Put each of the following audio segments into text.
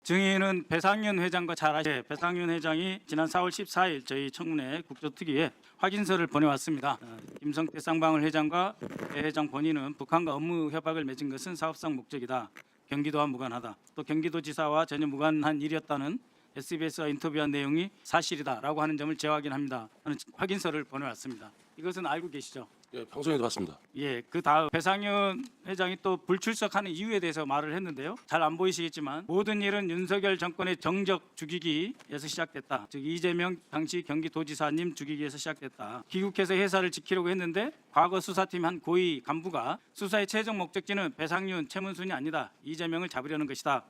증인은 배상윤 회장과 잘 아시죠? 배상윤 회장이 지난 4월 14일 저희 청문회 국조특위에 확인서를 보내왔습니다. 김성태 쌍방울 회장과 배 회장 본인은 북한과 업무 협약을 맺은 것은 사업상 목적이다. 경기도와 무관하다. 또 경기도지사와 전혀 무관한 일이었다는 SBS와 인터뷰한 내용이 사실이다라고 하는 점을 재확인합니다. 하는 확인서를 보내왔습니다. 이것은 알고 계시죠? 예, 방송에도 봤습니다. 예, 그 다음 배상윤 회장이 또 불출석하는 이유에 대해서 말을 했는데요. 잘 안 보이시겠지만 모든 일은 윤석열 정권의 정적 죽이기에서 시작됐다. 즉 이재명 당시 경기도지사님 죽이기에서 시작됐다. 귀국해서 회사를 지키려고 했는데 과거 수사팀 한 고위 간부가 수사의 최종 목적지는 배상윤, 최문순이 아니다. 이재명을 잡으려는 것이다.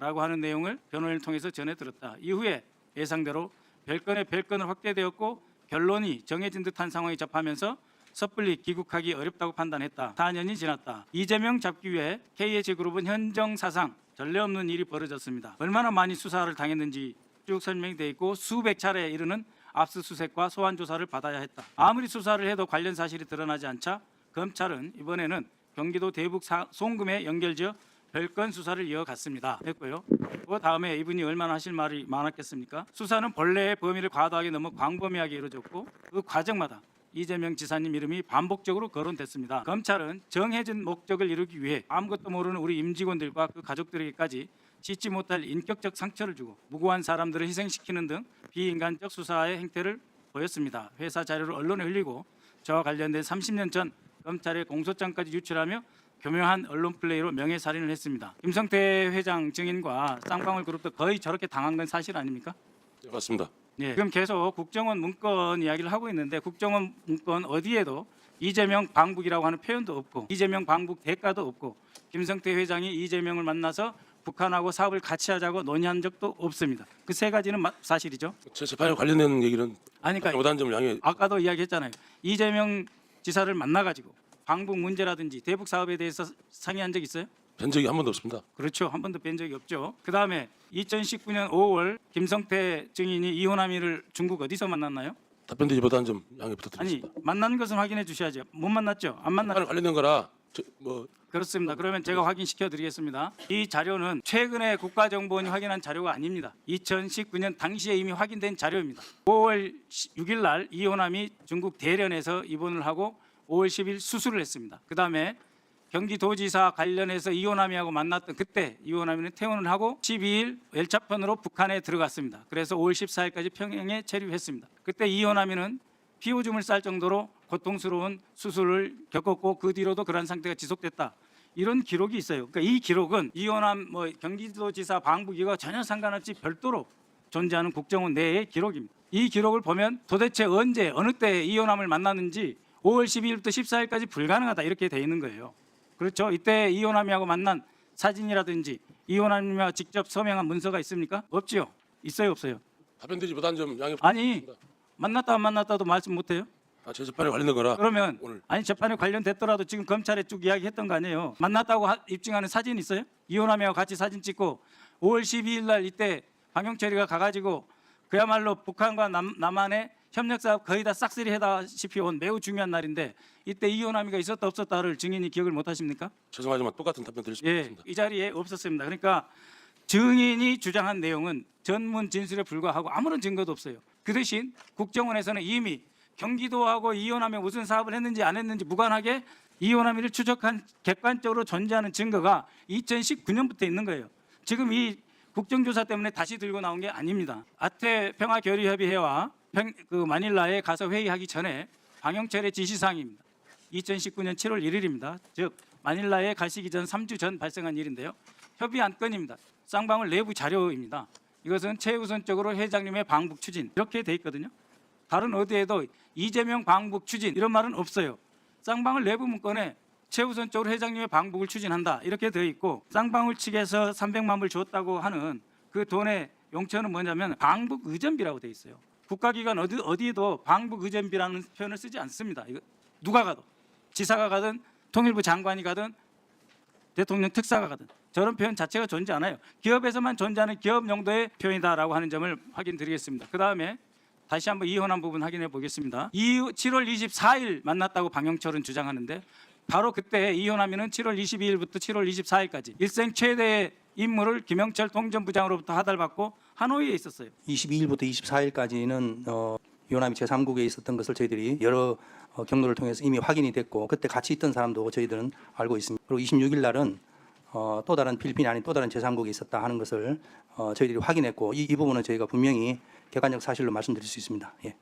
라고 하는 내용을 변호인을 통해서 전해 들었다. 이후에 예상대로 별건의 별건을 확대되었고 결론이 정해진 듯한 상황에 접하면서 섣불리 귀국하기 어렵다고 판단했다. 4년이 지났다. 이재명 잡기 위해 KH그룹은 현정사상 전례 없는 일이 벌어졌습니다. 얼마나 많이 수사를 당했는지 쭉 설명되어 있고 수백 차례에 이르는 압수수색과 소환 조사를 받아야 했다. 아무리 수사를 해도 관련 사실이 드러나지 않자 검찰은 이번에는 경기도 대북 송금에 연결지어 별건 수사를 이어갔습니다. 했고요. 그 다음에 이분이 얼마나 하실 말이 많았겠습니까? 수사는 본래의 범위를 과도하게 넘어 광범위하게 이루어졌고 그 과정마다 이재명 지사님 이름이 반복적으로 거론됐습니다. 검찰은 정해진 목적을 이루기 위해 아무것도 모르는 우리 임직원들과 그 가족들에게까지 씻지 못할 인격적 상처를 주고 무고한 사람들을 희생시키는 등 비인간적 수사의 행태를 보였습니다. 회사 자료를 언론에 흘리고 저와 관련된 30년 전 검찰의 공소장까지 유출하며 교묘한 언론 플레이로 명예살인을 했습니다. 김성태 회장 증인과 쌍방울 그룹도 거의 저렇게 당한 건 사실 아닙니까? 예, 맞습니다. 예, 지금 계속 국정원 문건 이야기를 하고 있는데 국정원 문건 어디에도 이재명 방북이라고 하는 표현도 없고 이재명 방북 대가도 없고 김성태 회장이 이재명을 만나서 북한하고 사업을 같이 하자고 논의한 적도 없습니다. 그 세 가지는 사실이죠. 제 재판에 관련된 얘기는 아니, 그러니까 못한 점을 양해. 아까도 이야기했잖아요. 이재명 지사를 만나가지고 방북 문제라든지 대북 사업에 대해서 상의한 적 있어요? 뵌 적이 한 번도 없습니다. 그렇죠. 한 번도 뵌 적이 없죠. 그다음에 2019년 5월 김성태 증인이 이호남이를 중국 어디서 만났나요? 답변드리지 못한 점 양해 아니, 부탁드리겠습니다. 만난 것은 확인해 주셔야죠. 못 만났죠? 안 만났죠? 재판에 관련된 거라 그렇습니다. 그러면 제가 확인시켜 드리겠습니다. 이 자료는 최근에 국가정보원이 확인한 자료가 아닙니다. 2019년 당시에 이미 확인된 자료입니다. 5월 6일 날 이호남이 중국 대련에서 입원을 하고 5월 10일 수술을 했습니다. 그다음에 경기도지사 관련해서 이호남이하고 만났던 그때 이호남이는 퇴원을 하고 12일 열차편으로 북한에 들어갔습니다. 그래서 5월 14일까지 평양에 체류했습니다. 그때 이호남이는 피오줌을 쌀 정도로 고통스러운 수술을 겪었고 그 뒤로도 그런 상태가 지속됐다. 이런 기록이 있어요. 그러니까 이 기록은 이호남 경기도지사 방북이와 전혀 상관없이 별도로 존재하는 국정원 내의 기록입니다. 이 기록을 보면 도대체 언제 어느 때 이호남을 만났는지 5월 12일부터 14일까지 불가능하다 이렇게 돼 있는 거예요. 그렇죠. 이때 이호남이하고 만난 사진이라든지 이호남이와 직접 서명한 문서가 있습니까? 없지요. 있어요, 없어요? 답변드리지 못한 점 양해 아니, 부탁드립니다. 만났다 안 만났다도 말씀 못해요? 제 재판에 관련된 거라 그러면 오늘 아니 재판에 관련됐더라도 지금 검찰에 쭉 이야기했던 거 아니에요? 만났다고 입증하는 사진 있어요? 이호남이하고 같이 사진 찍고 5월 12일 날 이때 방영철이가 가가지고 그야말로 북한과 남한의 협력사업 거의 다 싹쓸이 해다시피 온 매우 중요한 날인데 이때 이호남이가 있었다 없었다를 증인이 기억을 못하십니까? 죄송하지만 똑같은 답변 드릴 수 예, 없습니다. 이 자리에 없었습니다. 그러니까 증인이 주장한 내용은 전문 진술에 불과하고 아무런 증거도 없어요. 그 대신 국정원에서는 이미 경기도하고 이호남이 무슨 사업을 했는지 안 했는지 무관하게 이호남이를 추적한 객관적으로 존재하는 증거가 2019년부터 있는 거예요. 지금 이 국정조사 때문에 다시 들고 나온 게 아닙니다. 아태 평화교류협의회와 마닐라에 가서 회의하기 전에 방영철의 지시사항입니다. 2019년 7월 1일입니다. 즉 마닐라에 가시기 전 3주 전 발생한 일인데요. 협의 안건입니다. 쌍방울 내부 자료입니다. 이것은 최우선적으로 회장님의 방북 추진 이렇게 돼 있거든요. 다른 어디에도 이재명 방북 추진 이런 말은 없어요. 쌍방울 내부 문건에 최우선적으로 회장님의 방북을 추진한다 이렇게 되어 있고 쌍방울 측에서 300만 불 줬다고 하는 그 돈의 용처는 뭐냐면 방북 의전비라고 되어 있어요. 국가기관 어디에도 방북 의전비라는 표현을 쓰지 않습니다. 이거 누가 가도 지사가 가든 통일부 장관이 가든 대통령 특사가 가든 저런 표현 자체가 존재 않아요. 기업에서만 존재하는 기업 용도의 표현이다라고 하는 점을 확인드리겠습니다. 그 다음에 다시 한번 이혼한 부분 확인해 보겠습니다. 7월 24일 만났다고 방영철은 주장하는데 바로 그때 이혼하면은 7월 22일부터 7월 24일까지 일생 최대의 임무를 김영철 통전부장으로부터 하달받고 하노이에 있었어요. 22일부터 24일까지는 요남이 제3국에 있었던 것을 저희들이 여러 경로를 통해서 이미 확인이 됐고 그때 같이 있던 사람도 저희들은 알고 있습니다. 그리고 26일 날은 또 다른 필리핀이 아닌 또 다른 제3국에 있었다 하는 것을 저희들이 확인했고 이 부분은 저희가 분명히 객관적 사실로 말씀드릴 수 있습니다. 예.